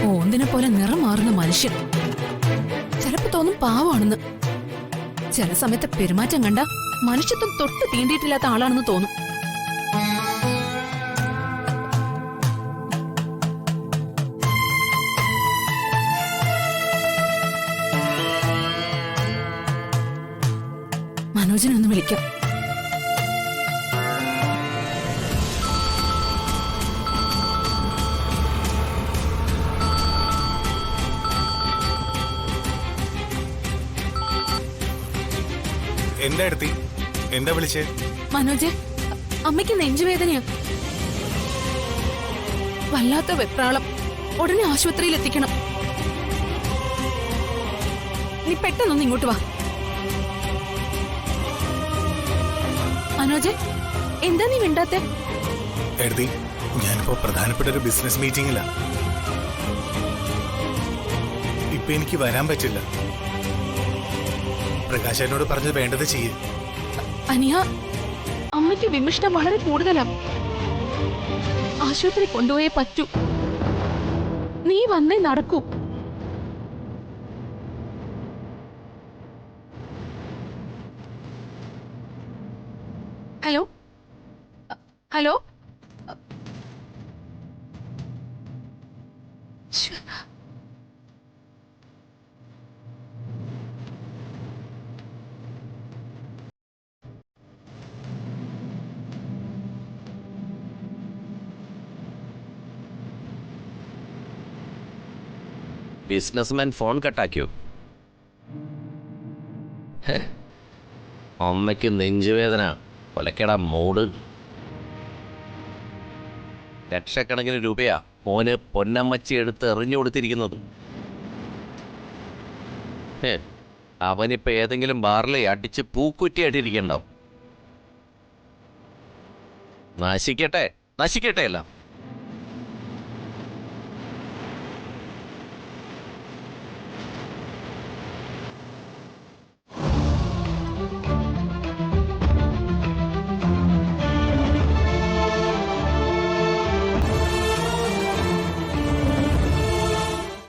ഓന്തിനെ പോലെ നിറം മാറുന്ന മനുഷ്യൻ. ചിലപ്പോ തോന്നും പാവാണെന്ന്. ചില സമയത്ത് പെരുമാറ്റം കണ്ട മനുഷ്യത്വം തൊട്ട് തീണ്ടിയിട്ടില്ലാത്ത ആളാണെന്ന് തോന്നും. മനോജിനെ ഒന്ന് വിളിക്കാം. എന്താ എടുത്തി? എന്താ വിളിച്ചേ? മനോജ്, അമ്മയ്ക്ക് നെഞ്ചുവേദനയാ. വല്ലാത്ത വെപ്രാളം. ഉടനെ ആശുപത്രിയിൽ എത്തിക്കണം. നീ പെട്ടെന്നൊന്ന് ഇങ്ങോട്ട് വാ. മനോജ്, എന്താ നീ മിണ്ടാത്തെ? എടുത്തി, ഞാനിപ്പോ പ്രധാനപ്പെട്ട ഒരു ബിസിനസ് മീറ്റിംഗിലാ. ഇപ്പൊ എനിക്ക് വരാൻ പറ്റില്ല. പ്രകാശനോട് പറഞ്ഞത് വേണ്ടത് ചെയ്യേ. അനിയ, അമ്മയ്ക്ക് വിമിഷ്ടം വളരെ കൂടുതലാ. ആശുപത്രി കൊണ്ടുപോയേ പറ്റൂ. നീ വന്നേ നടക്കൂ. Hello hello. ബിസിനസ്മാൻ ഫോൺ കട്ടാക്കിയോ? അമ്മയ്ക്ക് നെഞ്ചുവേദന, കൊലക്കട മൂട്. ലക്ഷക്കണക്കിന് രൂപയാ മോന് പൊന്നമ്മച്ചി എടുത്ത് എറിഞ്ഞു കൊടുത്തിരിക്കുന്നത്. അവനിപ്പോൾ ഏതെങ്കിലും ബാറിലെ അടിച്ച് പൂക്കുറ്റിയായിട്ടിരിക്കണ്ടാവും. നശിക്കട്ടെ, നശിക്കട്ടെ എല്ലാം.